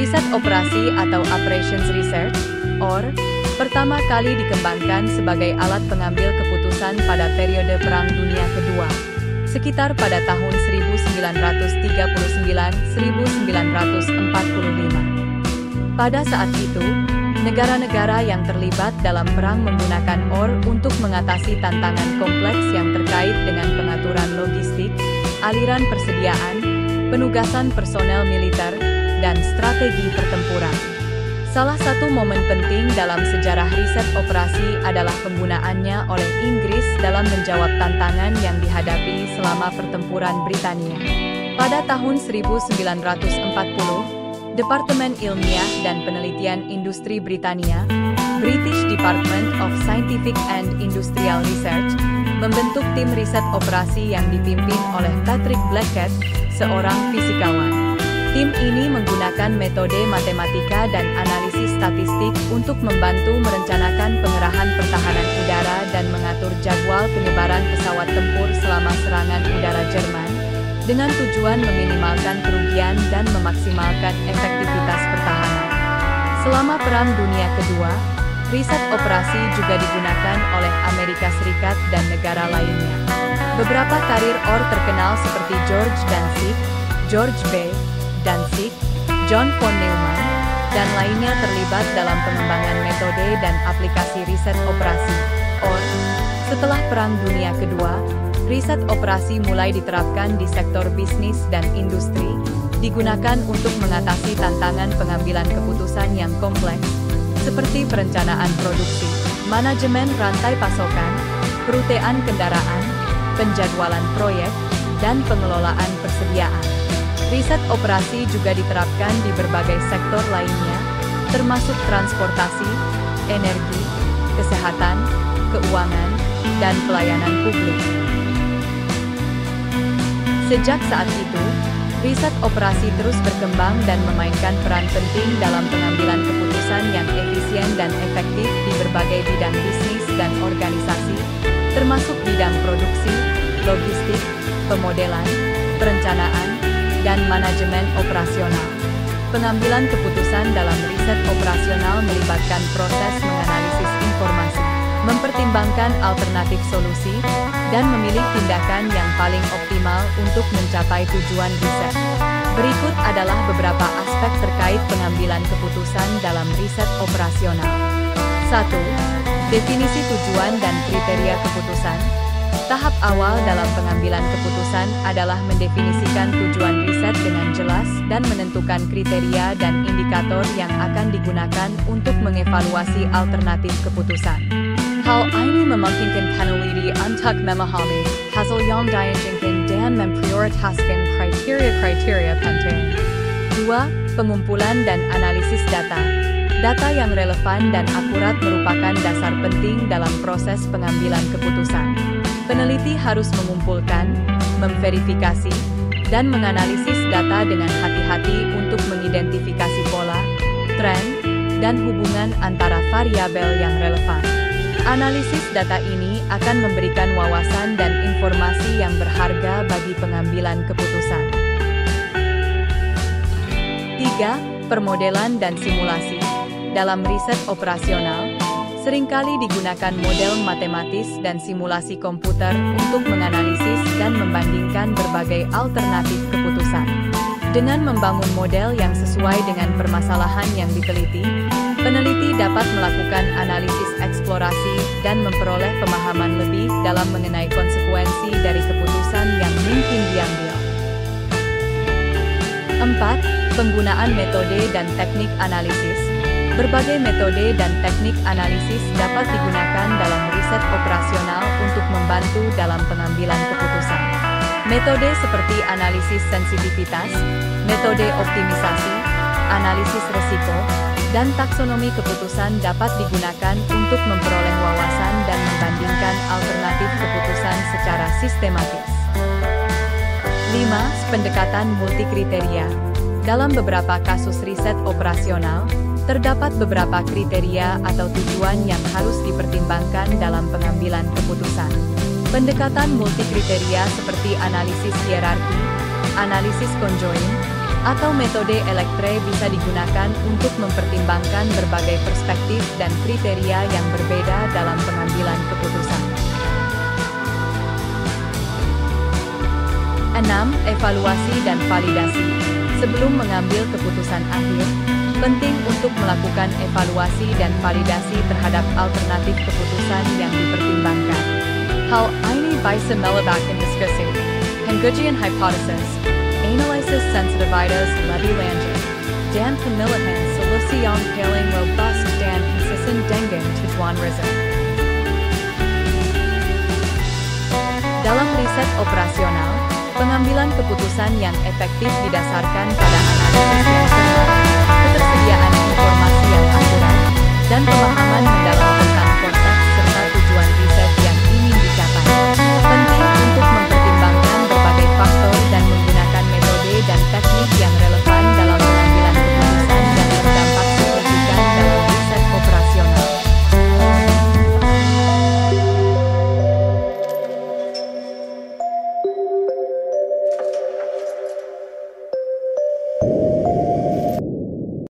Riset operasi atau Operations Research, OR, pertama kali dikembangkan sebagai alat pengambil keputusan pada periode Perang Dunia Kedua, sekitar pada tahun 1939–1945. Pada saat itu, negara-negara yang terlibat dalam perang menggunakan OR untuk mengatasi tantangan kompleks yang terkait dengan pengaturan logistik, aliran persediaan, penugasan personel militer, dan strategi pertempuran. Salah satu momen penting dalam sejarah riset operasi adalah penggunaannya oleh Inggris dalam menjawab tantangan yang dihadapi selama pertempuran Britania. Pada tahun 1940, Departemen Ilmiah dan Penelitian Industri Britania, British Department of Scientific and Industrial Research, membentuk tim riset operasi yang dipimpin oleh Patrick Blackett, seorang fisikawan. Tim ini menggunakan metode matematika dan analisis statistik untuk membantu merencanakan pengerahan pertahanan udara dan mengatur jadwal penyebaran pesawat tempur selama serangan udara Jerman, dengan tujuan meminimalkan kerugian dan memaksimalkan efektivitas pertahanan. Selama Perang Dunia Kedua, riset operasi juga digunakan oleh Amerika Serikat dan negara lainnya. Beberapa karir OR terkenal seperti George Danzig, George B. Danzig, John von Neumann, dan lainnya terlibat dalam pengembangan metode dan aplikasi riset operasi, OR. Setelah Perang Dunia Kedua, riset operasi mulai diterapkan di sektor bisnis dan industri, digunakan untuk mengatasi tantangan pengambilan keputusan yang kompleks, seperti perencanaan produksi, manajemen rantai pasokan, perutean kendaraan, penjadwalan proyek, dan pengelolaan persediaan. Riset operasi juga diterapkan di berbagai sektor lainnya, termasuk transportasi, energi, kesehatan, keuangan, dan pelayanan publik. Sejak saat itu, riset operasi terus berkembang dan memainkan peran penting dalam pengambilan keputusan yang efisien dan efektif di berbagai bidang bisnis dan organisasi, termasuk bidang produksi, logistik, pemodelan, perencanaan, dan manajemen operasional. Pengambilan keputusan dalam riset operasional melibatkan proses menganalisis informasi, mempertimbangkan alternatif solusi, dan memilih tindakan yang paling optimal untuk mencapai tujuan riset. Berikut adalah beberapa aspek terkait pengambilan keputusan dalam riset operasional. 1. Definisi tujuan dan kriteria keputusan. Tahap awal dalam pengambilan keputusan adalah mendefinisikan tujuan riset dengan jelas dan menentukan kriteria dan indikator yang akan digunakan untuk mengevaluasi alternatif keputusan. Hal ini memungkinkan peneliti untuk memahami hasil yang diinginkan dan memprioritaskan kriteria-kriteria penting. 2. Pengumpulan dan analisis data. Data yang relevan dan akurat merupakan dasar penting dalam proses pengambilan keputusan. Peneliti harus mengumpulkan, memverifikasi, dan menganalisis data dengan hati-hati untuk mengidentifikasi pola, tren, dan hubungan antara variabel yang relevan. Analisis data ini akan memberikan wawasan dan informasi yang berharga bagi pengambilan keputusan. 3. Permodelan dan simulasi. Dalam riset operasional, seringkali digunakan model matematis dan simulasi komputer untuk menganalisis dan membandingkan berbagai alternatif keputusan. Dengan membangun model yang sesuai dengan permasalahan yang diteliti, peneliti dapat melakukan analisis eksplorasi dan memperoleh pemahaman lebih dalam mengenai konsekuensi dari keputusan yang mungkin diambil. 4. Penggunaan metode dan teknik analisis. Berbagai metode dan teknik analisis dapat digunakan dalam riset operasional untuk membantu dalam pengambilan keputusan. Metode seperti analisis sensitivitas, metode optimisasi, analisis risiko, dan taksonomi keputusan dapat digunakan untuk memperoleh wawasan dan membandingkan alternatif keputusan secara sistematis. 5. Pendekatan multikriteria. Dalam beberapa kasus riset operasional, terdapat beberapa kriteria atau tujuan yang harus dipertimbangkan dalam pengambilan keputusan. Pendekatan multikriteria seperti analisis hierarki, analisis conjoint, atau metode elektre bisa digunakan untuk mempertimbangkan berbagai perspektif dan kriteria yang berbeda dalam pengambilan keputusan. 6. Evaluasi dan validasi. Sebelum mengambil keputusan akhir, penting untuk melakukan evaluasi dan validasi terhadap alternatif keputusan yang dipertimbangkan. Hal ini bisa melibatkan diskusi, pengujian hipotesis, analisis sensitivitas lebih lanjut, dan pemilihan solusi yang paling robust dan konsisten dengan tujuan riset. Dalam riset operasional, pengambilan keputusan yang efektif didasarkan pada analisis yang cermat, ketersediaan informasi yang akurat, dan pemahaman